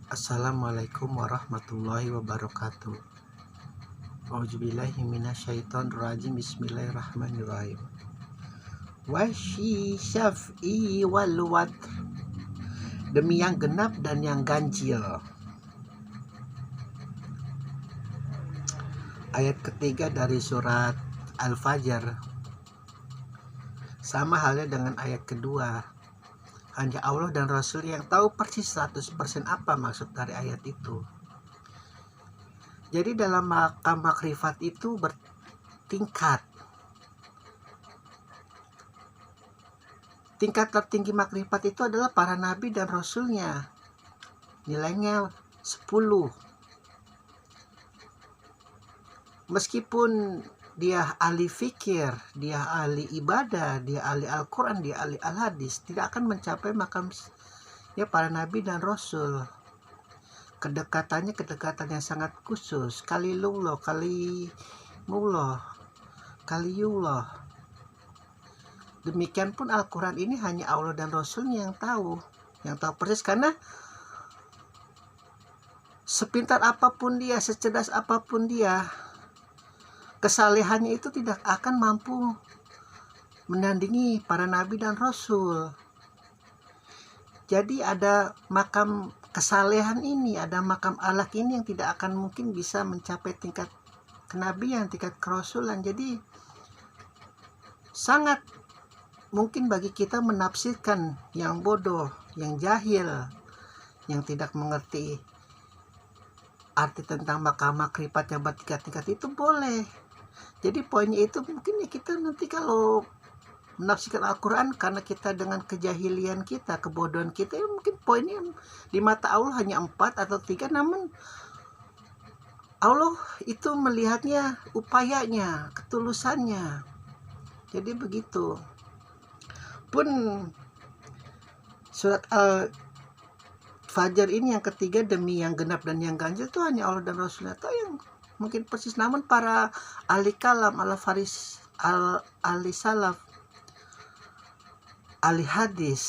Assalamualaikum warahmatullahi wabarakatuh. Auzubillahi minasyaitonirrajim. Bismillahirrahmanirrahim. Wasyi syaf'i wal watr. Demi yang genap dan yang ganjil. Ayat ketiga dari surat Al-Fajr. Sama halnya dengan ayat kedua. Hanya Allah dan Rasul yang tahu persis 100% apa maksud dari ayat itu. Jadi dalam makam makrifat itu bertingkat. Tingkat tertinggi makrifat itu adalah para nabi dan rasulnya. Nilainya 10. Meskipun dia ahli fikir, dia ahli ibadah, dia ahli Al-Quran, dia ahli Al-Hadis, tidak akan mencapai makam ya para nabi dan rasul. Kedekatannya kedekatan yang sangat khusus. Kalilullah, kaliyullah. Demikian pun Al-Quran ini hanya Allah dan Rasulnya yang tahu persis, karena sepintar apapun dia, secerdas apapun dia, kesalehannya itu tidak akan mampu menandingi para nabi dan rasul. Jadi ada makam kesalehan ini, ada makam alak ini yang tidak akan mungkin bisa mencapai tingkat kenabian, tingkat kerasulan. Jadi sangat mungkin bagi kita menafsirkan yang bodoh, yang jahil, yang tidak mengerti arti tentang makam makrifat yang bertingkat-tingkat itu boleh. Jadi poinnya itu mungkin ya kita nanti kalau menafsirkan Al-Quran karena kita dengan kejahilian kita, kebodohan kita, ya mungkin poinnya di mata Allah hanya 4 atau 3, namun Allah itu melihatnya upayanya, ketulusannya. Jadi begitu. Pun surat Al-Fajr ini yang ketiga, demi yang genap dan yang ganjil, itu hanya Allah dan Rasulnya tahu yang mungkin persis. Namun para ahli kalam, ahli salaf, ahli hadis,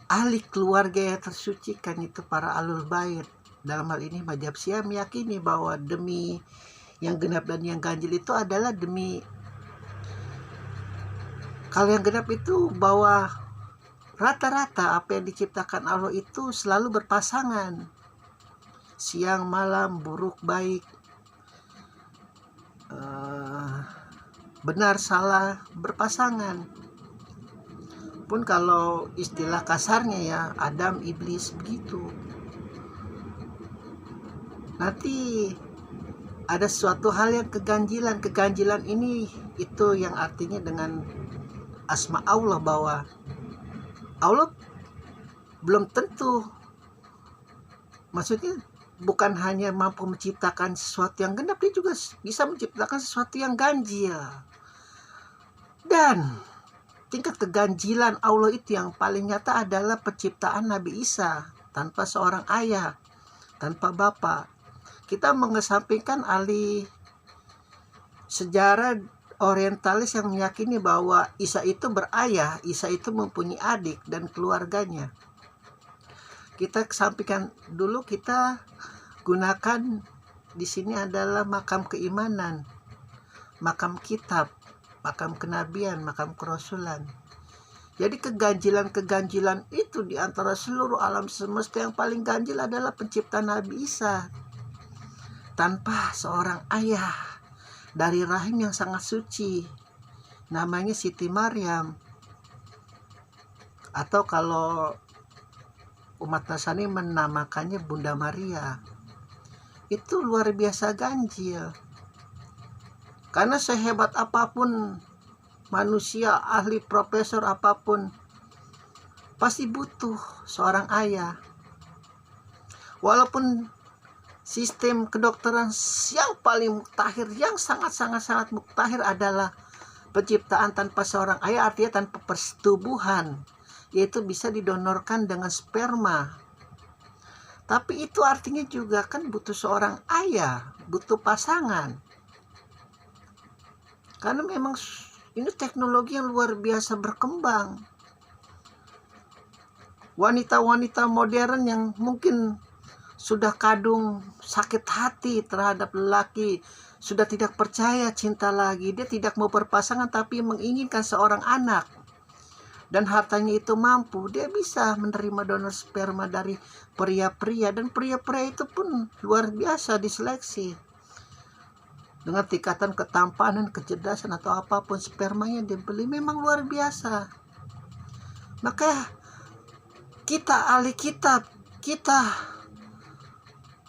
ahli keluarga yang tersucikan, itu para alul bait, dalam hal ini mazhab Syiah, meyakini bahwa demi yang genap dan yang ganjil itu adalah demi, kalau yang genap itu bahwa rata-rata apa yang diciptakan Allah itu selalu berpasangan, siang malam, buruk baik, benar salah, berpasangan. Pun kalau istilah kasarnya ya, Adam iblis, begitu. Nanti ada suatu hal yang keganjilan ini itu yang artinya dengan asma Allah, bahwa Allah belum tentu, maksudnya bukan hanya mampu menciptakan sesuatu yang genap, dia juga bisa menciptakan sesuatu yang ganjil. Dan tingkat keganjilan Allah itu yang paling nyata adalah penciptaan Nabi Isa tanpa seorang ayah, tanpa bapak. Kita mengesampingkan ahli sejarah orientalis yang meyakini bahwa Isa itu berayah, Isa itu mempunyai adik dan keluarganya. Kita kesampingkan dulu, kita gunakan di sini adalah makam keimanan, makam kitab, makam kenabian, makam kerasulan. Jadi keganjilan itu di antara seluruh alam semesta yang paling ganjil adalah penciptaan Nabi Isa tanpa seorang ayah, dari rahim yang sangat suci, namanya Siti Maryam, atau kalau umat Nasrani menamakannya Bunda Maria. Itu luar biasa ganjil, karena sehebat apapun manusia, ahli profesor apapun, pasti butuh seorang ayah. Walaupun sistem kedokteran yang paling muktahir, yang sangat muktahir adalah penciptaan tanpa seorang ayah, artinya tanpa persetubuhan, yaitu bisa didonorkan dengan sperma. Tapi itu artinya juga kan butuh seorang ayah, butuh pasangan. Karena memang ini teknologi yang luar biasa berkembang. wanita-wanita modern yang mungkin sudah kadung sakit hati terhadap lelaki, sudah tidak percaya cinta lagi, dia tidak mau berpasangan tapi menginginkan seorang anak, dan hartanya itu mampu, dia bisa menerima donor sperma dari pria-pria, dan pria-pria itu pun luar biasa diseleksi dengan tingkatan ketampanan, kecerdasan atau apapun, spermanya dibeli memang luar biasa. Maka kita ahli kitab, kita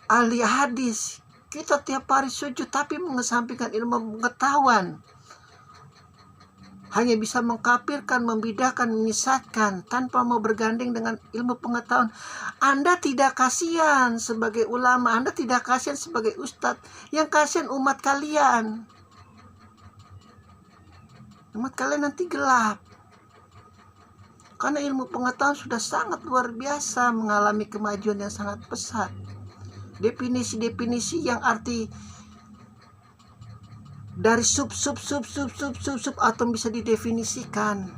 ahli hadis, kita tiap hari sujud tapi mengesampingkan ilmu pengetahuan, hanya bisa mengkafirkan, membidakan, menyesatkan tanpa mau bergandeng dengan ilmu pengetahuan. Anda tidak kasihan sebagai ulama, Anda tidak kasihan sebagai ustadz, yang kasihan umat kalian. Umat kalian nanti gelap. Karena ilmu pengetahuan sudah sangat luar biasa, mengalami kemajuan yang sangat pesat. Definisi-definisi yang arti dari sub atom bisa didefinisikan.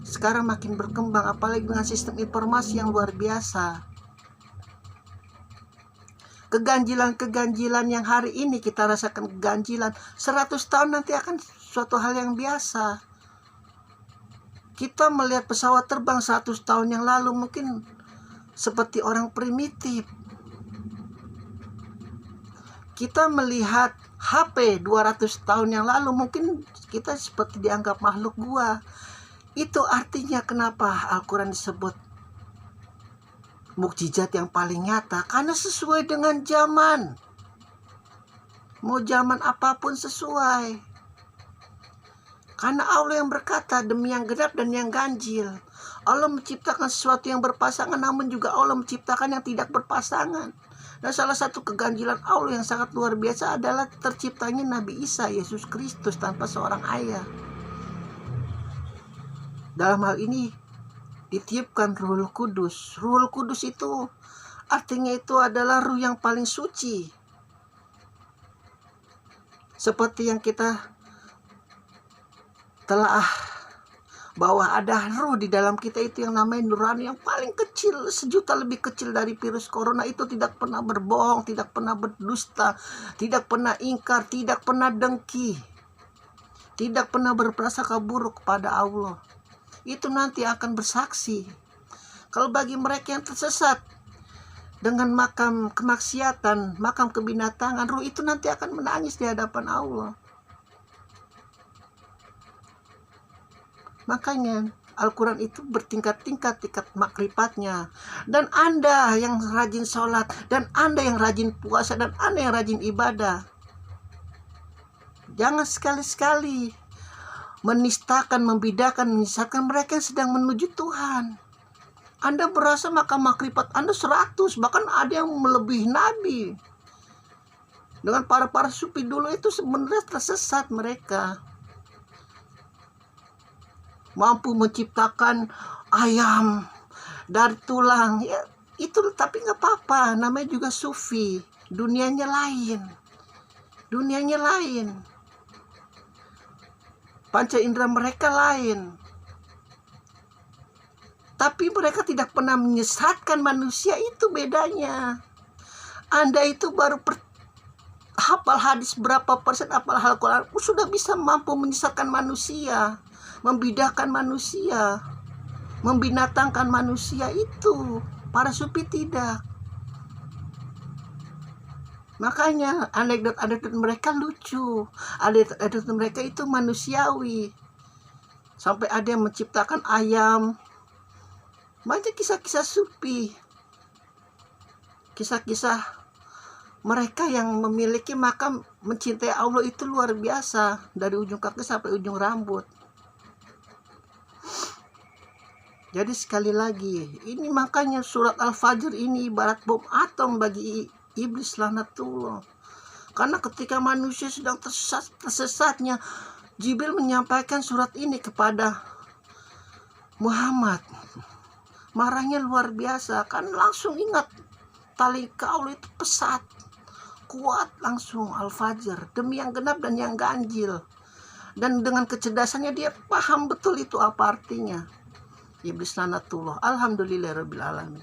Sekarang makin berkembang, apalagi dengan sistem informasi yang luar biasa. Keganjilan-keganjilan yang hari ini kita rasakan keganjilan, 100 tahun nanti akan suatu hal yang biasa. Kita melihat pesawat terbang 100 tahun yang lalu mungkin seperti orang primitif. Kita melihat HP 200 tahun yang lalu mungkin kita seperti dianggap makhluk gua. Itu artinya kenapa Al-Quran disebut mukjizat yang paling nyata, karena sesuai dengan zaman. Mau zaman apapun sesuai. Karena Allah yang berkata, demi yang genap dan yang ganjil. Allah menciptakan sesuatu yang berpasangan, namun juga Allah menciptakan yang tidak berpasangan. Dan salah satu keganjilan Allah yang sangat luar biasa adalah terciptanya Nabi Isa, Yesus Kristus, tanpa seorang ayah. Dalam hal ini ditiupkan Ruhul Kudus. Ruhul Kudus itu artinya itu adalah ruh yang paling suci. Seperti yang kita telah bahwa ada ruh di dalam kita itu yang namanya nurani, yang paling kecil, 1 juta lebih kecil dari virus corona itu, tidak pernah berbohong, tidak pernah berdusta, tidak pernah ingkar, tidak pernah dengki, tidak pernah berprasangka buruk kepada Allah. Itu nanti akan bersaksi. Kalau bagi mereka yang tersesat dengan makam kemaksiatan, makam kebinatangan, ruh itu nanti akan menangis di hadapan Allah. Makanya Al-Quran itu bertingkat-tingkat tingkat makrifatnya. Dan Anda yang rajin sholat, dan Anda yang rajin puasa, dan Anda yang rajin ibadah, jangan sekali-sekali menistakan, membidakan, menyesatkan mereka yang sedang menuju Tuhan. Anda berasa maka makrifat Anda 100, bahkan ada yang melebihi Nabi. Dengan para sufi dulu itu sebenarnya tersesat mereka. Mampu menciptakan ayam dari tulang, ya itu, tapi nggak apa-apa, namanya juga sufi, dunianya lain, panca indera mereka lain, tapi mereka tidak pernah menyesatkan manusia. Itu bedanya. Anda itu baru hafal hadis berapa persen, hafal Al-Quran, sudah bisa mampu menyesatkan manusia, membidahkan manusia, membinatangkan manusia. Itu para sufi tidak. Makanya anekdot mereka lucu, anekdot mereka itu manusiawi. Sampai ada yang menciptakan ayam. Banyak kisah-kisah sufi, kisah-kisah mereka yang memiliki makam mencintai Allah itu luar biasa, dari ujung kaki sampai ujung rambut. Jadi sekali lagi, ini makanya surat Al-Fajr ini ibarat bom atom bagi iblis laknatullah. Karena ketika manusia sedang tersesatnya, Jibril menyampaikan surat ini kepada Muhammad. Marahnya luar biasa, kan langsung ingat tali kaul itu pesat, kuat, langsung Al-Fajr, demi yang genap dan yang ganjil. Dan dengan kecerdasannya dia paham betul itu apa artinya. Iblis lanatullah. Alhamdulillahirabbil alamin.